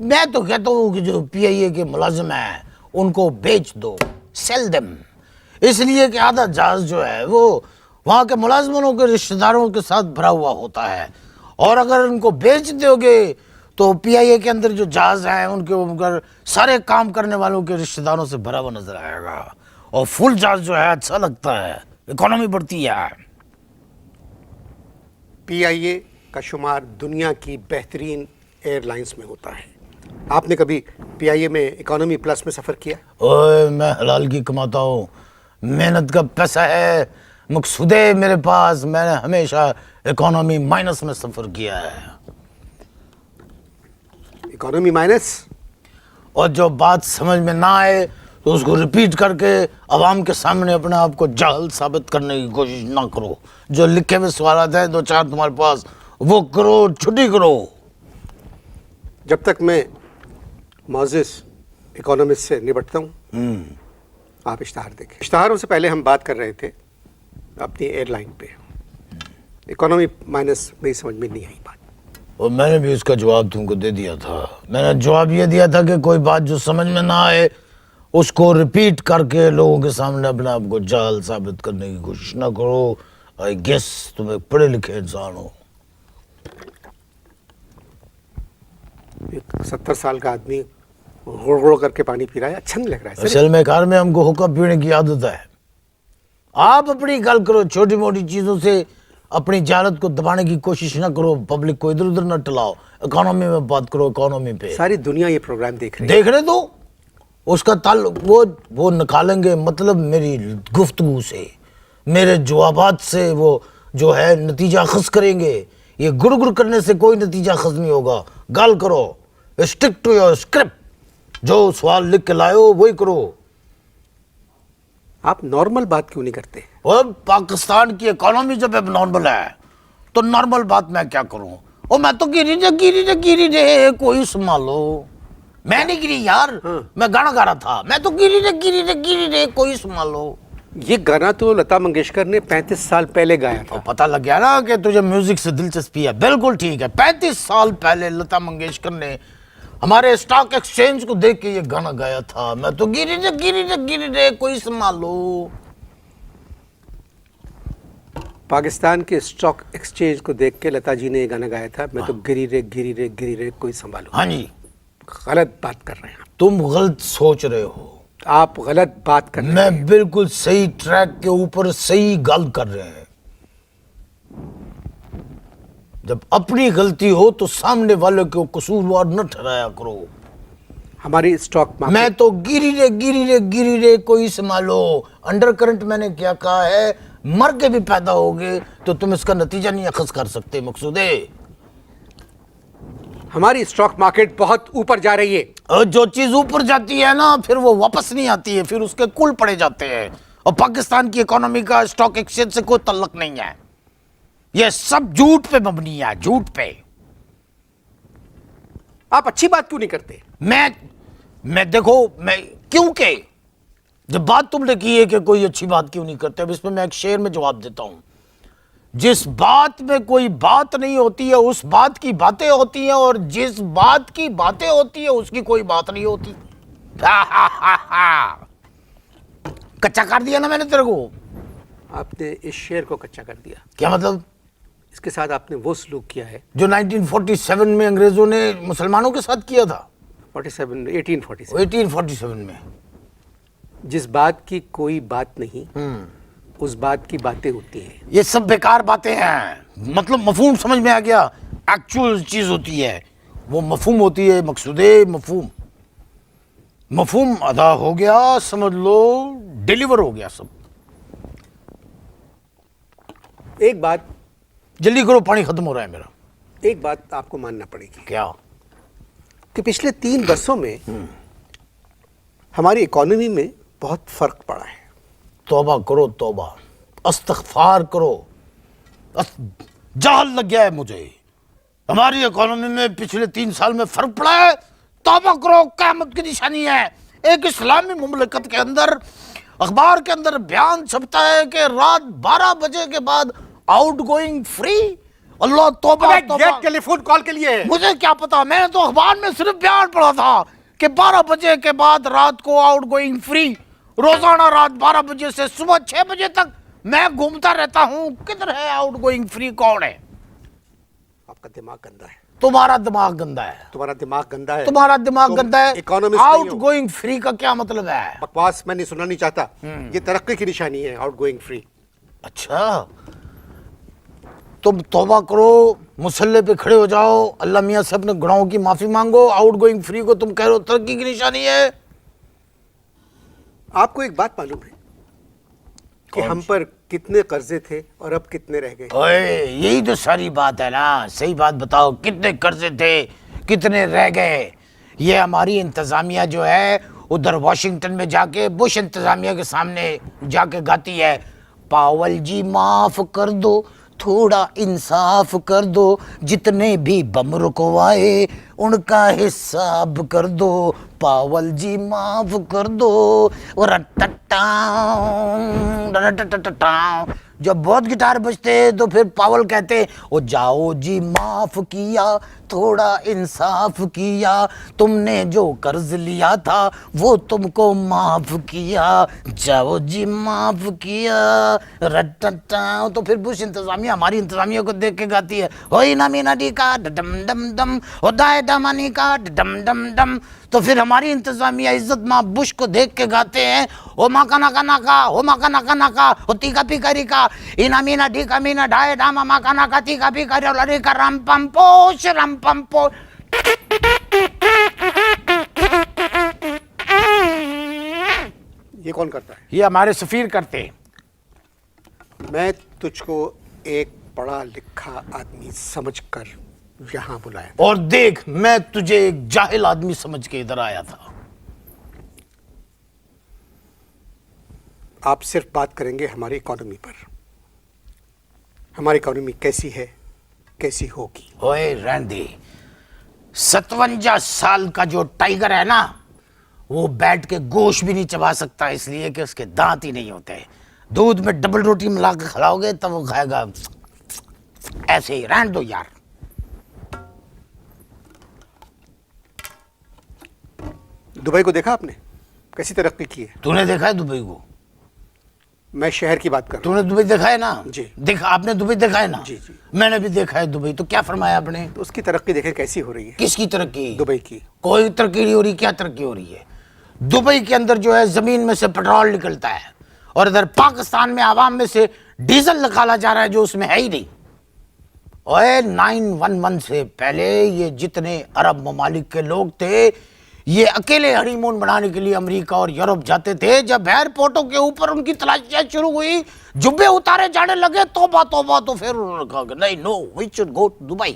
मैं तो कहता हूँ कि जो पीआईए के मुलाजिम हैं उनको बेच दो, सेल देम। इसलिए कि आधा जहाज जो है वो वहाँ के मुलाजमों के रिश्तेदारों के साथ भरा हुआ होता है, और अगर उनको बेच दोगे तो पीआईए के अंदर जो जहाज हैं उनके ऊपर सारे काम करने वालों के रिश्तेदारों से भरा हुआ नजर आएगा, और फुल जहाज जो है अच्छा लगता है, इकोनॉमी बढ़ती है। पीआईए का शुमार दुनिया की बेहतरीन एयरलाइंस में होता है। आपने कभी पीआईए में इकोनॉमी प्लस में सफ़र किया? ओए, मैं हलाल की कमाता हूँ, मेहनत का पैसा है, मकसूदे मेरे पास। मैंने हमेशा इकोनॉमी माइनस में सफ़र किया है। Economy minus? और जो बात समझ में ना आए तो उसको रिपीट करके अवाम के सामने अपने आप को जाहिल साबित करने की कोशिश ना करो। जो लिखे हुए सवाल हैं दो चार तुम्हारे पास, वो करो, छुट्टी करो। जब तक मैं मोजिस इकोनॉमिस्ट से निपटता हूँ, आप इश्तहार देखें। इश्तहारों से पहले हम बात कर रहे थे अपनी एयरलाइन पे। इकोनॉमी माइनस मेरी समझ में नहीं आई बात, और मैंने भी उसका जवाब तुमको दे दिया था। मैंने जवाब ये दिया था कि कोई बात जो समझ में ना आए उसको रिपीट करके लोगों के सामने अपने आप को जाल साबित करने की कोशिश ना करो। आई गेस तुम एक पढ़े लिखे इंसान हो। एक 70 साल का आदमी गुड़ गुड़ करके पानी पी रहा है, अच्छा नहीं लग रहा है। असल में घर में हमको हुक्का पीने की आदत है। आप अपनी गल करो, छोटी मोटी चीजों से अपनी जालत को दबाने की कोशिश ना करो, पब्लिक को इधर उधर ना टलाओ। इकोनॉमी में बात करो, इकोनॉमी पे। सारी दुनिया ये प्रोग्राम देख रही है। देखने दो, उसका ताल्लुक वो निकालेंगे, मतलब मेरी गुफ्तगू से, मेरे जवाबात से वो जो है नतीजा खस करेंगे। ये गुड़ करने से कोई नतीजा खस नहीं होगा। गल करो, स्टिक टू योर स्क्रिप्ट। जो सवाल लिख के लाओ वही करो। आप नॉर्मल बात क्यों नहीं करते? और पाकिस्तान की इकोनॉमी जब अब नॉर्मल है तो नॉर्मल बात मैं क्या करूं? और मैं तो गिरी रे कोई संभालो। मैं नहीं गिरी यार, मैं गाना गा रहा था। मैं तो गिरी रे कोई संभालो। ये गाना तो लता मंगेशकर ने 35 साल पहले गाया था। पता लग गया ना कि तुझे म्यूजिक से दिलचस्पी है। बिल्कुल ठीक है, 35 साल पहले लता मंगेशकर ने हमारे स्टॉक एक्सचेंज को देख के ये गाना गाया था। मैं तो गिरी रे कोई संभालो। पाकिस्तान के स्टॉक एक्सचेंज को देख के लता जी ने ये गाना गाया था, मैं तो गिरी रे कोई संभालो। हाँ जी, गलत बात कर रहे हैं। तुम गलत सोच रहे हो। आप गलत बात कर रहे हैं। मैं बिल्कुल सही ट्रैक के ऊपर सही गल कर रहे हैं। जब अपनी गलती हो तो सामने वाले को कसूरवार न ठहराया करो। हमारी स्टॉक मार्केट, मैं तो गिरी रे कोई संभालो। अंडर करंट मैंने क्या कहा है, मर के भी पैदा होगे तो तुम इसका नतीजा नहीं अखज़ कर सकते मकसूदे। हमारी स्टॉक मार्केट बहुत ऊपर जा रही है। और जो चीज ऊपर जाती है ना फिर वो वापस नहीं आती है, फिर उसके कुल पड़े जाते हैं। और पाकिस्तान की इकोनॉमी का स्टॉक एक्सचेंज से कोई तल्लक नहीं है। ये सब झूठ पे मबनी है, झूठ पे। आप अच्छी बात क्यों नहीं करते? मैं देखो, मैं क्योंकि जब बात तुमने की है कि कोई अच्छी बात क्यों नहीं करते, अब इसमें मैं एक शेर में जवाब देता हूं। जिस बात में कोई बात नहीं होती है उस बात की बातें होती हैं, और जिस बात की बातें होती है उसकी कोई बात नहीं होती। कच्चा कर दिया ना मैंने तेरे को। आपने इस शेर को कच्चा कर दिया। क्या मतलब? इसके साथ आपने वो सलूक किया है जो 1947 में अंग्रेजों ने मुसलमानों के साथ किया था। 1847 में। जिस बात की कोई बात नहीं उस बात की बातें होती हैं। ये सब बेकार बातें हैं। मतलब मफहूम समझ में आ गया। एक्चुअल चीज होती है, वो मफहूम होती है मकसूदे। मफहूम अदा हो गया, समझ लो डिलीवर हो गया सब। एक बात, जल्दी करो, पानी खत्म हो रहा है मेरा। एक बात आपको मानना पड़ेगी। क्या? कि पिछले 3 वर्षों में हमारी इकोनॉमी में बहुत फर्क पड़ा है। तौबा करो, तौबा, इस्तग़फ़ार करो। जहल लग गया है मुझे। हमारी इकोनॉमी में पिछले 3 साल में फर्क पड़ा है। तौबा करो, क़यामत की निशानी है। एक इस्लामी मुमलकत के अंदर अखबार के अंदर बयान छपता है कि रात 12 बजे के बाद आउट गोइंग फ्री अल्लाह तौबा अबे तौबा। ये टेलीफोन कॉल के लिए है। मुझे क्या पता, मैंने तो अखबार में सिर्फ बयान पढ़ा था कि 12 बजे के बाद रात को आउट गोइंग फ्री। रोजाना रात 12 बजे से सुबह 6 बजे तक मैं घूमता रहता हूँ। किधर है आउट गोइंग फ्री, कौन है? आपका दिमाग गंदा है। तुम्हारा दिमाग गंदा है। तुम्हारा दिमाग गंदा है। तुम्हारा दिमाग तुम गंदा है। इकोनॉमिस्ट नहीं आउट हो। गोइंग फ्री का क्या मतलब है? बकवास मैं नहीं सुनना नहीं चाहता। ये तरक्की की निशानी है आउट गोइंग फ्री। अच्छा, तुम तौबा करो, मुसल्ले पे खड़े हो जाओ, अल्लाह मियाँ से अपने गुनाहों की माफी मांगो। आउट गोइंग फ्री को तुम कह रहे हो तरक्की की निशानी है। आपको एक बात मालूम है कि हम पर कितने कर्जे थे और अब कितने रह गए? ओए, यही तो सारी बात है ना। सही बात बताओ, कितने कर्जे थे, कितने रह गए? ये हमारी इंतजामिया जो है उधर वॉशिंगटन में जाके बुश इंतजामिया के सामने जाके गाती है, पावल जी माफ कर दो, थोड़ा इंसाफ कर दो, जितने भी बम रुकवाए उनका हिसाब कर दो, पावल जी माफ कर दो। और जब बहुत गिटार बजते तो फिर पावल कहते, ओ जाओ जी माफ किया, थोड़ा इंसाफ किया, तुमने जो कर्ज लिया था वो तुमको माफ किया, जाओ जी माफ किया। रटटा तो फिर बुश इंतजामिया हमारी इंतजामिया को देख के गाती है, होई ना मीना डी का डम डम डम, होदाए दमानी का डम डम डम। तो फिर हमारी इंतजामिया इज्जत माँ बुश को देख के गाते हैं, ओ माका नाका नाका, हो माका नाका नाका, हो तीका पिकारी का, इना मीना ढीका मीना ढाए डामा माका नाका तीका पिकारी, और अरे का रम पम पोश रम पम पोश। ये कौन करता है? ये हमारे सफीर करते हैं। मैं तुझको एक पढ़ा लिखा आदमी समझकर यहाँ बुलाया। और देख, मैं तुझे एक जाहिल आदमी समझ के इधर आया था। आप सिर्फ बात करेंगे हमारी इकोनॉमी पर। हमारी इकोनॉमी कैसी है, कैसी होगी? ओए रहने दे, 57 साल का जो टाइगर है ना, वो बैठ के गोश्त भी नहीं चबा सकता, इसलिए कि उसके दांत ही नहीं होते। दूध में डबल रोटी मिला के खिलाओगे तब वो खाएगा। ऐसे ही रहने दो यार। दुबई को देखा आपने कैसी तरक्की की है? तूने देखा है दुबई को? मैं शहर की बात कर रहा तूने दुबई देखा है ना? जी। देखा, आपने दुबई देखा है ना? जी, जी। मैंने भी देखा है दुबई। तो क्या फरमाया आपने? हूँ। तो उसकी तरक्की देखें कैसी हो रही है। किसकी तरक्की? दुबई की। कोई तरक्की नहीं हो रही। क्या तरक्की हो रही है? दुबई के अंदर जो है जमीन में से पेट्रोल निकलता है, और इधर पाकिस्तान में आवाम में से डीजल निकाला जा रहा है जो उसमें है ही नहीं। ओए 911 से पहले ये जितने अरब ममालिक के लोग थे, ये अकेले हनीमून बनाने के लिए अमेरिका और यूरोप जाते थे। जब एयरपोर्टों के ऊपर उनकी तलाशियां शुरू हुई, जुब्बे उतारे जाने लगे, तौबा तौबा, तो फिर उन्होंने कहा नहीं, no, we should go to Dubai.